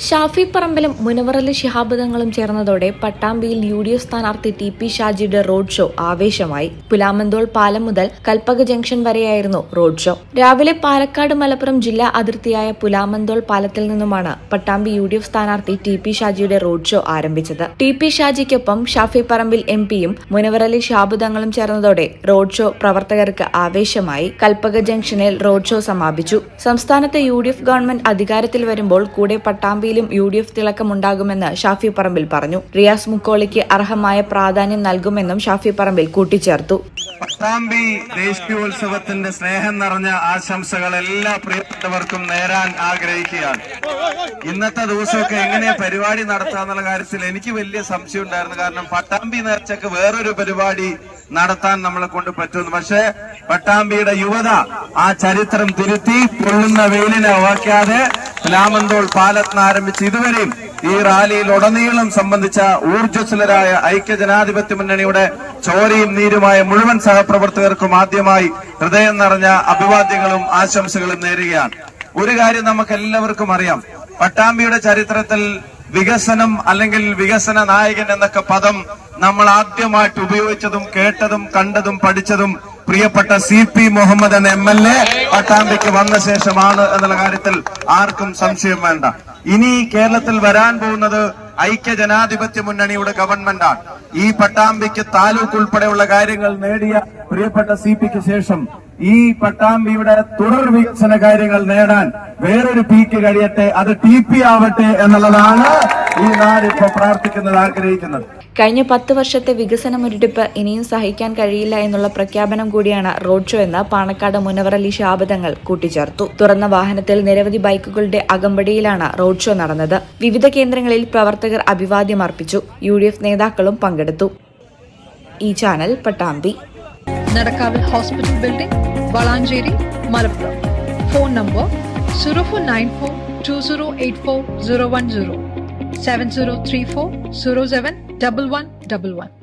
ഷാഫി പറമ്പിലും മുനവർ അലി ശിഹാബ് തങ്ങളും ചേർന്നതോടെ പട്ടാമ്പിയിൽ UDF സ്ഥാനാർത്ഥി TP ഷാജിയുടെ റോഡ് ഷോ ആവേശമായി. പുലാമന്തോൾ പാലം മുതൽ കൽപ്പക ജംഗ്ഷൻ വരെയായിരുന്നു റോഡ് ഷോ. രാവിലെ പാലക്കാട് മലപ്പുറം ജില്ലാ അതിർത്തിയായ പുലാമന്തോൾ പാലത്തിൽ നിന്നുമാണ് പട്ടാമ്പി UDF സ്ഥാനാർത്ഥി TP ഷാജിയുടെ റോഡ് ഷോ ആരംഭിച്ചത്. TP ഷാജിക്കൊപ്പം ഷാഫി പറമ്പിൽ MP യും മുനവർ അലി ശിഹാബ് തങ്ങളും ചേർന്നതോടെ റോഡ് ഷോ പ്രവർത്തകർക്ക് ആവേശമായി. കൽപ്പക ജംഗ്ഷനിൽ റോഡ് ഷോ സമാപിച്ചു. സംസ്ഥാനത്ത് UDF ഗവൺമെന്റ് അധികാരത്തിൽ വരുമ്പോൾ കൂടെ പട്ടാമ്പി UDF തിളക്കമുണ്ടാകുമെന്ന് ഷാഫി പറമ്പിൽ പറഞ്ഞു. റിയാസ് മുക്കോളിക്ക് അർഹമായ പ്രാധാന്യം നൽകുമെന്നും ഷാഫി പറമ്പിൽ കൂട്ടിച്ചേർത്തു. പട്ടാമ്പി ദേശീയോത്സവത്തിന്റെ സ്നേഹം നിറഞ്ഞ ആശംസകൾ എല്ലാ പ്രിയപ്പെട്ടവർക്കും നേരാൻ ആഗ്രഹിക്കുകയാണ്. ഇന്നത്തെ ദിവസമൊക്കെ എങ്ങനെ പരിപാടി നടത്താന്നുള്ള കാര്യത്തിൽ എനിക്ക് വലിയ സംശയം ഉണ്ടായിരുന്നു. കാരണം പട്ടാമ്പി നേർച്ചക്ക് വേറൊരു പരിപാടി നടത്താൻ നമ്മളെ കൊണ്ട് പറ്റുന്നു. പക്ഷെ പട്ടാമ്പിയുടെ യുവത ആ ചരിത്രം തിരുത്തി പൊള്ളുന്ന വെയിലിനെ വാക്കാതെ പുലാമന്തോൾ പാലത്തിന് ആരംഭിച്ച് ഇതുവരെയും ഈ റാലിയിൽ ഉടനീളം സംബന്ധിച്ച ഊർജ്ജസ്വലരായ ഐക്യജനാധിപത്യ മുന്നണിയുടെ ചോരയും നീരുമായ മുഴുവൻ സഹപ്രവർത്തകർക്കും ആദ്യമായി ഹൃദയം നിറഞ്ഞ അഭിവാദ്യങ്ങളും ആശംസകളും നേരുകയാണ്. ഒരു കാര്യം നമുക്ക് എല്ലാവർക്കും അറിയാം, പട്ടാമ്പിയുടെ ചരിത്രത്തിൽ വികസനം അല്ലെങ്കിൽ വികസന നായകൻ എന്നൊക്കെ പദം നമ്മൾ ആദ്യമായിട്ട് ഉപയോഗിച്ചതും കേട്ടതും കണ്ടതും പഠിച്ചതും പ്രിയപ്പെട്ട CP മുഹമ്മദ് എന്ന MLA പട്ടാമ്പിക്ക് വന്ന ശേഷമാണ് എന്നുള്ള കാര്യത്തിൽ ആർക്കും സംശയം വേണ്ട. ഇനി കേരളത്തിൽ വരാൻ പോകുന്നത് ഐക്യജനാധിപത്യ മുന്നണിയുടെ ഗവൺമെന്റാണ്. ഈ പട്ടാമ്പിക്ക് താലൂക്ക് ഉൾപ്പെടെയുള്ള കാര്യങ്ങൾ നേടിയ പ്രിയപ്പെട്ട CPക്ക് ശേഷം ഈ പട്ടാമ്പിയുടെ തുടർ വികസന കാര്യങ്ങൾ നേടാൻ വേറൊരു പീക്ക് കഴിയട്ടെ, അത് TP ആവട്ടെ എന്നുള്ളതാണ് ഈ നാട് ഇപ്പോൾ പ്രാർത്ഥിക്കുന്നത്, ആഗ്രഹിക്കുന്നത്. കഴിഞ്ഞ 10 വർഷത്തെ വികസന മുരടിപ്പ് ഇനിയും സഹിക്കാൻ കഴിയില്ല എന്നുള്ള പ്രഖ്യാപനം കൂടിയാണ് റോഡ് ഷോ എന്ന് പാണക്കാട് മുനവർ അലി ശിഹാബ് തങ്ങൾ കൂട്ടിച്ചേർത്തു. തുറന്ന വാഹനത്തിൽ നിരവധി ബൈക്കുകളുടെ അകമ്പടിയിലാണ് റോഡ് ഷോ നടന്നത്. വിവിധ കേന്ദ്രങ്ങളിൽ പ്രവർത്തകർ അഭിവാദ്യം അർപ്പിച്ചു. UDF നേതാക്കളും പങ്കെടുത്തു. ഈ ചാനൽ പട്ടാമ്പി. നടക്കാവിൽ hospital building, Valanchery, Malappuram. Phone number 0494208410, 7034071111.